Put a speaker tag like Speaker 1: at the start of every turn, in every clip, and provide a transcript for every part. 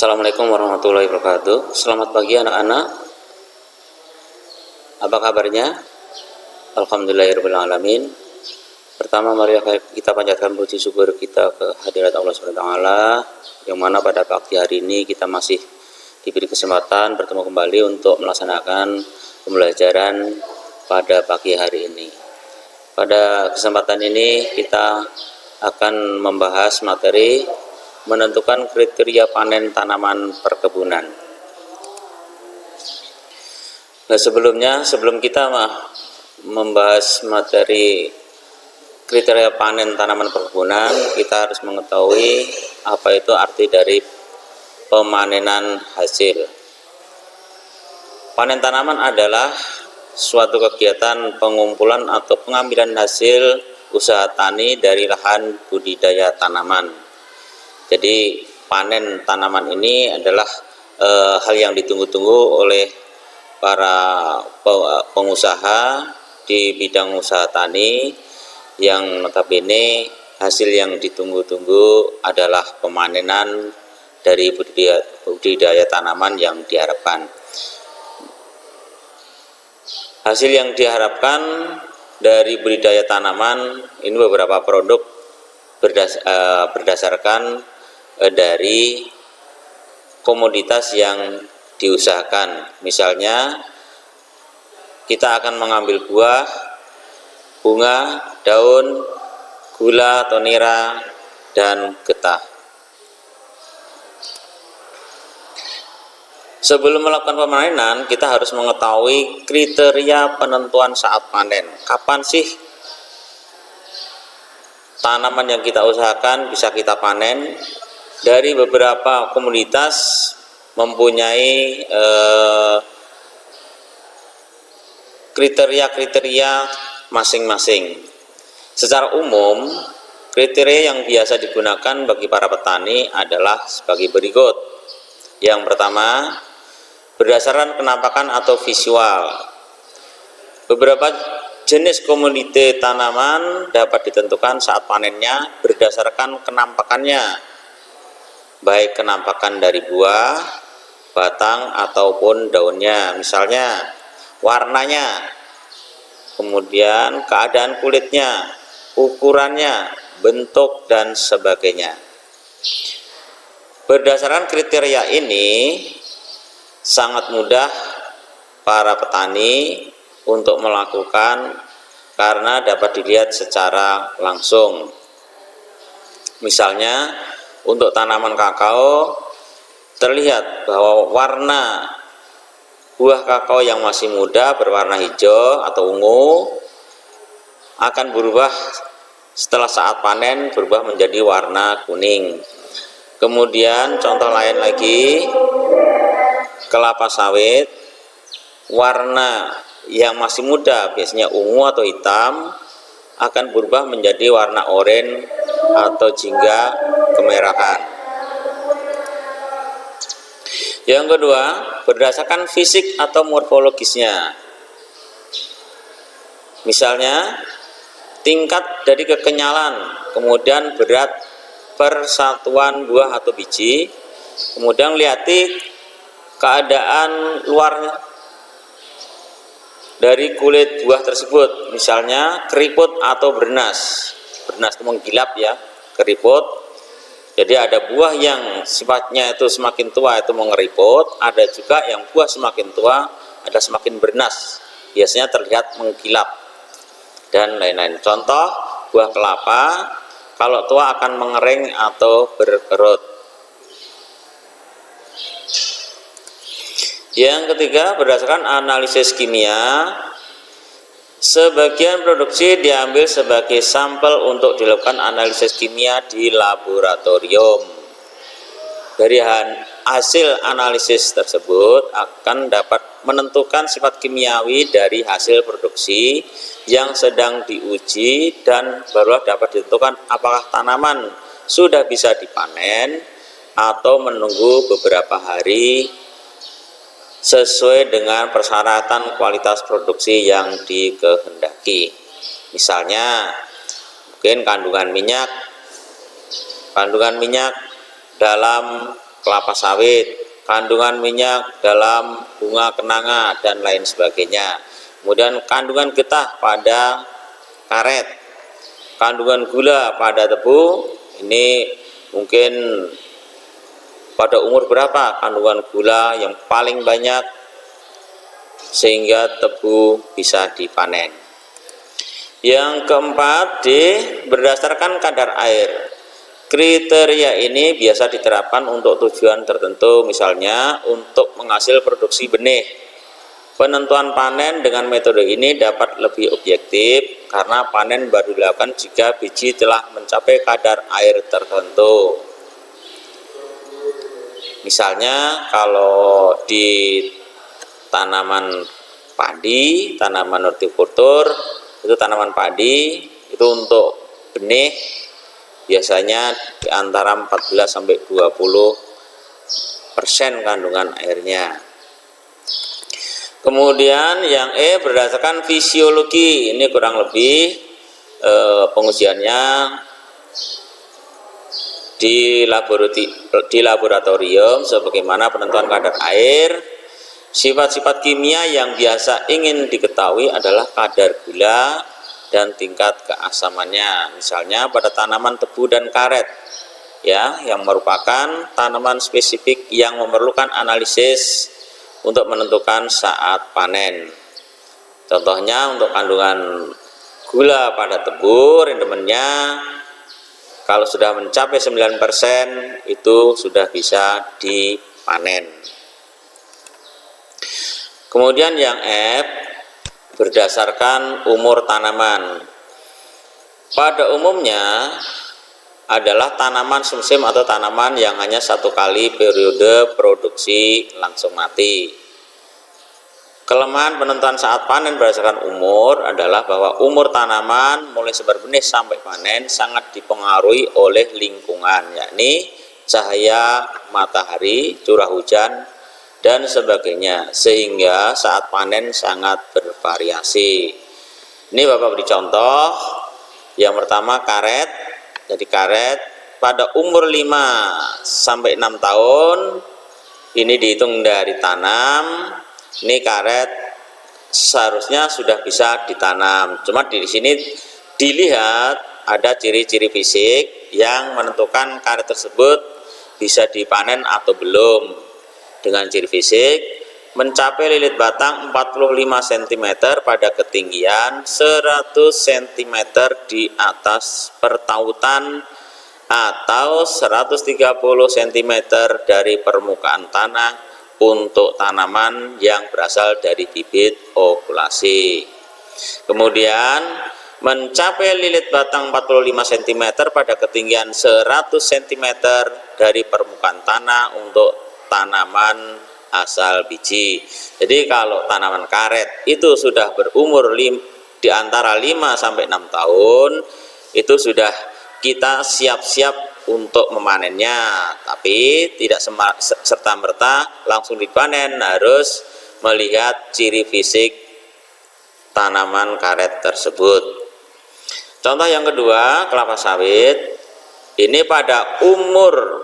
Speaker 1: Assalamualaikum warahmatullahi wabarakatuh. Selamat pagi anak-anak. Apa kabarnya? Alhamdulillahirrahmanirrahim. Pertama mari kita panjatkan puji syukur kita ke hadirat Allah SWT, yang mana pada pagi hari ini kita masih diberi kesempatan bertemu kembali untuk melaksanakan pembelajaran pada pagi hari ini. Pada kesempatan ini kita akan membahas materi menentukan kriteria panen tanaman perkebunan. Nah, sebelum kita membahas materi kriteria panen tanaman perkebunan, kita harus mengetahui apa itu arti dari pemanenan hasil. Panen tanaman adalah suatu kegiatan pengumpulan atau pengambilan hasil usaha tani dari lahan budidaya tanaman. Jadi panen tanaman ini adalah hal yang ditunggu-tunggu oleh para pengusaha di bidang usaha tani, yang notabene hasil yang ditunggu-tunggu adalah pemanenan dari budidaya tanaman yang diharapkan. Hasil yang diharapkan dari budidaya tanaman ini beberapa produk berdasarkan dari komoditas yang diusahakan. Misalnya kita akan mengambil buah, bunga, daun, gula atau nira, dan getah. Sebelum melakukan pemanenan, kita harus mengetahui kriteria penentuan saat panen. Kapan sih tanaman yang kita usahakan bisa kita panen? Dari beberapa komoditas mempunyai kriteria-kriteria masing-masing. Secara umum, kriteria yang biasa digunakan bagi para petani adalah sebagai berikut. Yang pertama, berdasarkan penampakan atau visual. Beberapa jenis komoditi tanaman dapat ditentukan saat panennya berdasarkan kenampakannya, baik kenampakan dari buah, batang, ataupun daunnya. Misalnya warnanya, kemudian keadaan kulitnya, ukurannya, bentuk, dan sebagainya. Berdasarkan kriteria ini, sangat mudah para petani untuk melakukan karena dapat dilihat secara langsung. Misalnya untuk tanaman kakao, terlihat bahwa warna buah kakao yang masih muda berwarna hijau atau ungu akan berubah setelah saat panen, berubah menjadi warna kuning. Kemudian contoh lain lagi, kelapa sawit, warna yang masih muda biasanya ungu atau hitam akan berubah menjadi warna oranye atau jingga kemerahan. Yang kedua, berdasarkan fisik atau morfologisnya. Misalnya tingkat dari kekenyalan, kemudian berat persatuan buah atau biji, kemudian lihati keadaan luarnya dari kulit buah tersebut, misalnya keriput atau bernas. Bernas itu menggilap ya, keriput. Jadi ada buah yang sifatnya itu semakin tua itu mengeriput, ada juga yang buah semakin tua ada semakin bernas, biasanya terlihat menggilap, dan lain-lain. Contoh buah kelapa, kalau tua akan mengering atau berkerut. Yang ketiga, berdasarkan analisis kimia. Sebagian produksi diambil sebagai sampel untuk dilakukan analisis kimia di laboratorium. Dari hasil analisis tersebut akan dapat menentukan sifat kimiawi dari hasil produksi yang sedang diuji, dan barulah dapat ditentukan apakah tanaman sudah bisa dipanen atau menunggu beberapa hari sesuai dengan persyaratan kualitas produksi yang dikehendaki. Misalnya mungkin kandungan minyak dalam kelapa sawit, kandungan minyak dalam bunga kenanga dan lain sebagainya. Kemudian kandungan getah pada karet, kandungan gula pada tebu. Ini mungkin pada umur berapa kandungan gula yang paling banyak sehingga tebu bisa dipanen. Yang keempat, D, berdasarkan kadar air. Kriteria ini biasa diterapkan untuk tujuan tertentu, misalnya untuk menghasil produksi benih. Penentuan panen dengan metode ini dapat lebih objektif karena panen baru dilakukan jika biji telah mencapai kadar air tertentu. Misalnya kalau di tanaman padi, tanaman hortikultur, itu tanaman padi itu untuk benih biasanya di antara 14 sampai 20% kandungan airnya. Kemudian yang E, berdasarkan fisiologi. Ini kurang lebih pengujiannya di laboratorium sebagaimana penentuan kadar air. Sifat-sifat kimia yang biasa ingin diketahui adalah kadar gula dan tingkat keasamannya. Misalnya pada tanaman tebu dan karet, ya, yang merupakan tanaman spesifik yang memerlukan analisis untuk menentukan saat panen. Contohnya untuk kandungan gula pada tebu, rendemennya kalau sudah mencapai 9% itu sudah bisa dipanen. Kemudian yang F, berdasarkan umur tanaman. Pada umumnya adalah tanaman semusim atau tanaman yang hanya satu kali periode produksi langsung mati. Kelemahan penentuan saat panen berdasarkan umur adalah bahwa umur tanaman mulai sebar benih sampai panen sangat dipengaruhi oleh lingkungan, yakni cahaya matahari, curah hujan, dan sebagainya, sehingga saat panen sangat bervariasi. Ini Bapak beri contoh. Yang pertama karet. Jadi karet pada umur 5 sampai 6 tahun ini dihitung dari tanam. Ini karet seharusnya sudah bisa ditanam. Cuma di sini dilihat ada ciri-ciri fisik yang menentukan karet tersebut bisa dipanen atau belum. Dengan ciri fisik, mencapai lilit batang 45 cm pada ketinggian 100 cm di atas pertautan atau 130 cm dari permukaan tanah untuk tanaman yang berasal dari bibit okulasi. Kemudian mencapai lilit batang 45 cm pada ketinggian 100 cm dari permukaan tanah untuk tanaman asal biji. Jadi kalau tanaman karet itu sudah berumur di antara 5 sampai 6 tahun, itu sudah kita siap-siap untuk memanennya, tapi tidak serta-merta langsung dipanen, harus melihat ciri fisik tanaman karet tersebut. Contoh yang kedua, kelapa sawit. Ini pada umur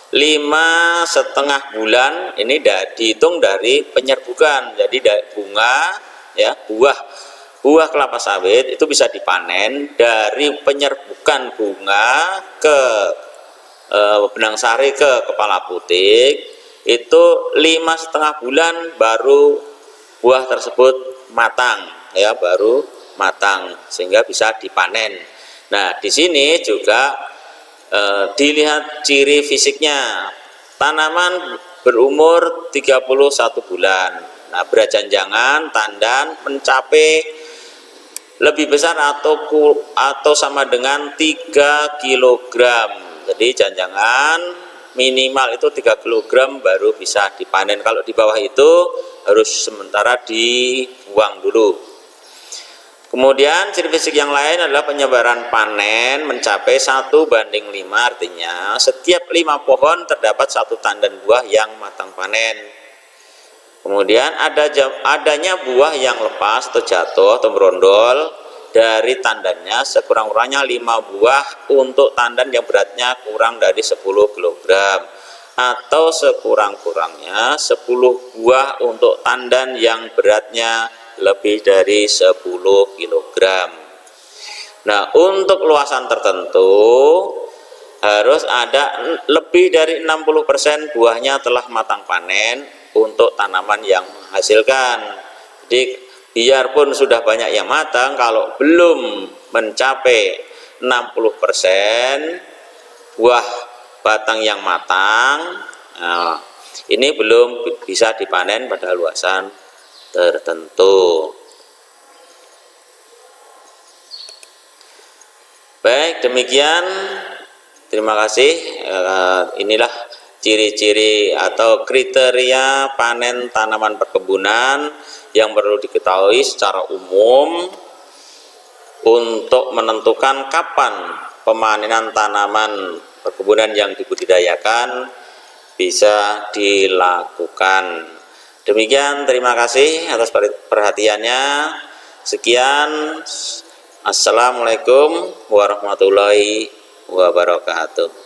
Speaker 1: 5,5 bulan ini dihitung dari penyerbukan. Jadi bunga, ya, buah kelapa sawit itu bisa dipanen dari penyerbukan bunga ke benang sari ke kepala putik. Itu 5,5 bulan baru buah tersebut matang, ya, baru matang sehingga bisa dipanen. Nah, di sini juga dilihat ciri fisiknya. Tanaman berumur 31 bulan. Nah, berat-janjangan tandan mencapai lebih besar atau sama dengan 3 kg. Jadi janjangan minimal itu 3 kg baru bisa dipanen. Kalau di bawah itu harus sementara dibuang dulu. Kemudian ciri fisik yang lain adalah penyebaran panen mencapai 1:5, artinya setiap 5 pohon terdapat 1 tandan buah yang matang panen. Kemudian adanya buah yang lepas atau jatuh atau berondol dari tandannya sekurang-kurangnya 5 buah untuk tandan yang beratnya kurang dari 10 kg. atau sekurang-kurangnya 10 buah untuk tandan yang beratnya lebih dari 10 kg. Nah, untuk luasan tertentu harus ada lebih dari 60% buahnya telah matang panen untuk tanaman yang menghasilkan. Jadi biarpun sudah banyak yang matang, kalau belum mencapai 60% buah batang yang matang, nah, ini belum bisa dipanen pada luasan tertentu. Baik, demikian. Terima kasih. Inilah ciri-ciri atau kriteria panen tanaman perkebunan yang perlu diketahui secara umum untuk menentukan kapan pemanenan tanaman perkebunan yang dibudidayakan bisa dilakukan. Demikian, terima kasih atas perhatiannya. Sekian, assalamualaikum warahmatullahi wabarakatuh.